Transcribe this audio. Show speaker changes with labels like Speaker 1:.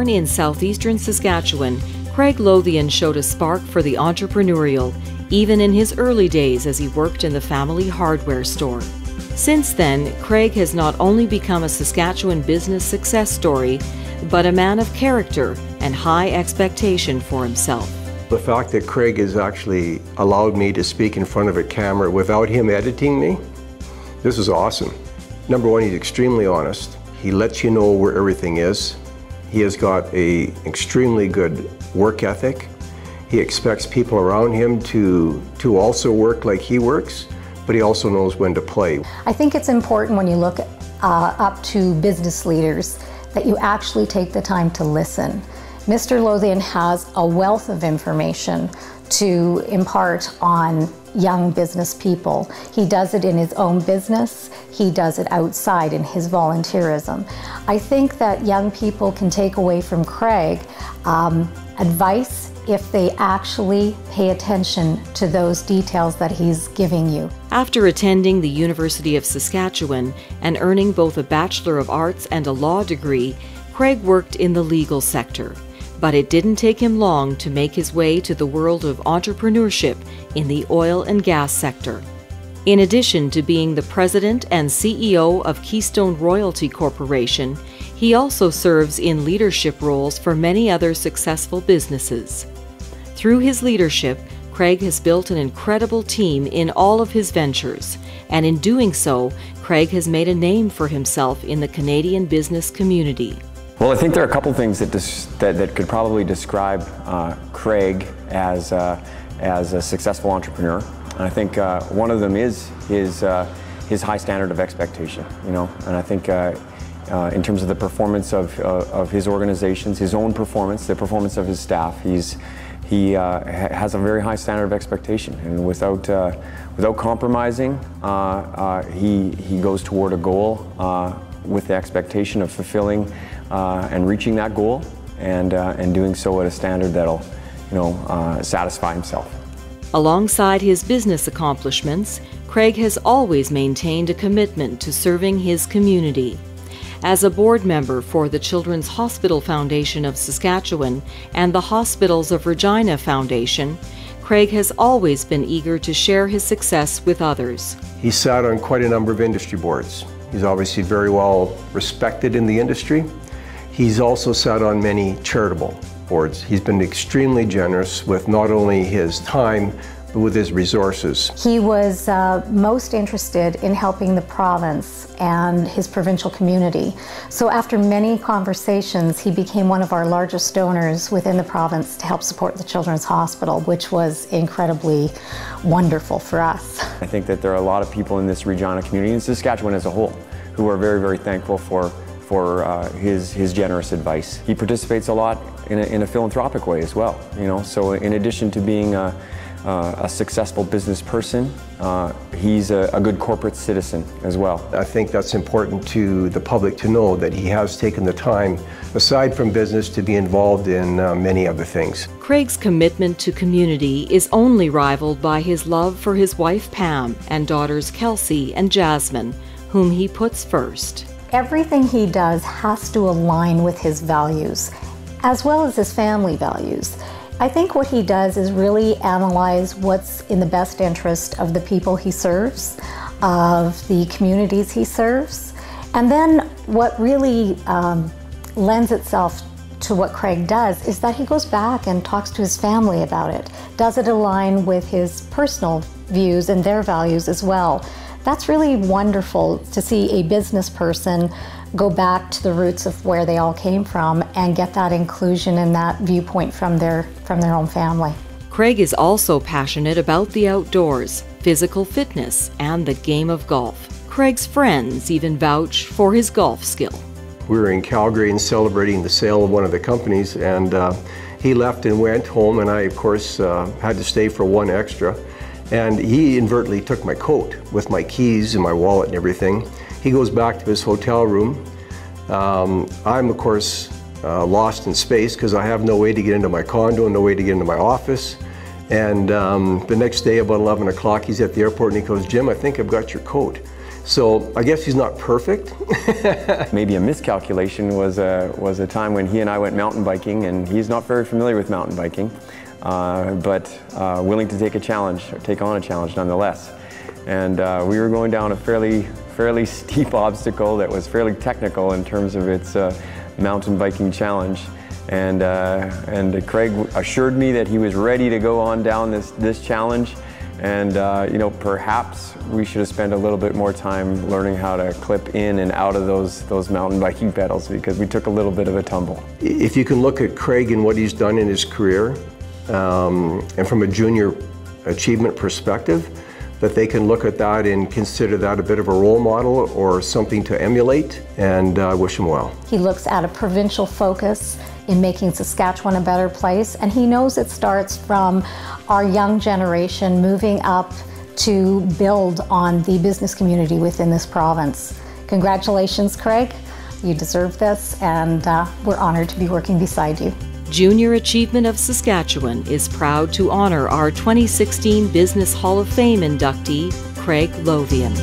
Speaker 1: Born in southeastern Saskatchewan, Craig Lothian showed a spark for the entrepreneurial, even in his early days as he worked in the family hardware store. Since then, Craig has not only become a Saskatchewan business success story, but a man of character and high expectation for himself.
Speaker 2: The fact that Craig has actually allowed me to speak in front of a camera without him editing me, this is awesome. Number one, he's extremely honest. He lets you know where everything is. He has got an extremely good work ethic. He expects people around him to also work like he works, but he also knows when to play.
Speaker 3: I think it's important when you look up to business leaders that you actually take the time to listen. Mr. Lothian has a wealth of information to impart on young business people. He does it in his own business. He does it outside in his volunteerism. I think that young people can take away from Craig advice if they actually pay attention to those details that he's giving you.
Speaker 1: After attending the University of Saskatchewan and earning both a Bachelor of Arts and a law degree, Craig worked in the legal sector. But it didn't take him long to make his way to the world of entrepreneurship in the oil and gas sector. In addition to being the president and CEO of Keystone Royalty Corporation, he also serves in leadership roles for many other successful businesses. Through his leadership, Craig has built an incredible team in all of his ventures, and in doing so, Craig has made a name for himself in the Canadian business community.
Speaker 4: Well, I think there are a couple things that could probably describe Craig as a successful entrepreneur. And I think one of them is his high standard of expectation, you know. And I think in terms of the performance of his organizations, his own performance, the performance of his staff, he has a very high standard of expectation, and without compromising, he goes toward a goal with the expectation of fulfilling and reaching that goal, and doing so at a standard that'll, satisfy himself.
Speaker 1: Alongside his business accomplishments, Craig has always maintained a commitment to serving his community. As a board member for the Children's Hospital Foundation of Saskatchewan and the Hospitals of Regina Foundation, Craig has always been eager to share his success with others.
Speaker 2: He's sat on quite a number of industry boards. He's obviously very well respected in the industry. He's also sat on many charitable boards. He's been extremely generous with not only his time, but with his resources.
Speaker 3: He was most interested in helping the province and his provincial community. So after many conversations, he became one of our largest donors within the province to help support the Children's Hospital, which was incredibly wonderful for us.
Speaker 4: I think that there are a lot of people in this Regina community, and Saskatchewan as a whole, who are very, very thankful for his generous advice. He participates a lot in a philanthropic way as well, so in addition to being a successful business person, he's a good corporate citizen as well.
Speaker 2: I think that's important to the public to know, that he has taken the time, aside from business, to be involved in many other things.
Speaker 1: Craig's commitment to community is only rivaled by his love for his wife Pam and daughters Kelsey and Jasmine, whom he puts first.
Speaker 3: Everything he does has to align with his values, as well as his family values. I think what he does is really analyze what's in the best interest of the people he serves, of the communities he serves, and then what really lends itself to what Craig does is that he goes back and talks to his family about it. Does it align with his personal views and their values as well? That's really wonderful to see a business person go back to the roots of where they all came from and get that inclusion and that viewpoint from their own family.
Speaker 1: Craig is also passionate about the outdoors, physical fitness, and the game of golf. Craig's friends even vouch for his golf skill.
Speaker 2: We were in Calgary and celebrating the sale of one of the companies, and he left and went home, and I, of course, had to stay for one extra. And he inadvertently took my coat with my keys and my wallet and everything. He goes back to his hotel room. I'm, of course, lost in space because I have no way to get into my condo, no way to get into my office. And the next day, about 11 o'clock, he's at the airport and he goes, "Jim, I think I've got your coat." So I guess he's not perfect.
Speaker 4: Maybe a miscalculation was a time when he and I went mountain biking, and he's not very familiar with mountain biking, but willing to take a challenge, or take on a challenge nonetheless. And we were going down a fairly steep obstacle that was fairly technical in terms of its mountain biking challenge. And Craig assured me that he was ready to go on down this challenge. And you know, perhaps we should have spent a little bit more time learning how to clip in and out of those mountain biking pedals, because we took a little bit of a tumble.
Speaker 2: If you can look at Craig and what he's done in his career, and from a junior achievement perspective, that they can look at that and consider that a bit of a role model or something to emulate, and wish him well.
Speaker 3: He looks at a provincial focus in making Saskatchewan a better place, and he knows it starts from our young generation moving up to build on the business community within this province. Congratulations, Craig. You deserve this, and we're honored to be working beside you.
Speaker 1: Junior Achievement of Saskatchewan is proud to honor our 2016 Business Hall of Fame inductee, Craig Lothian.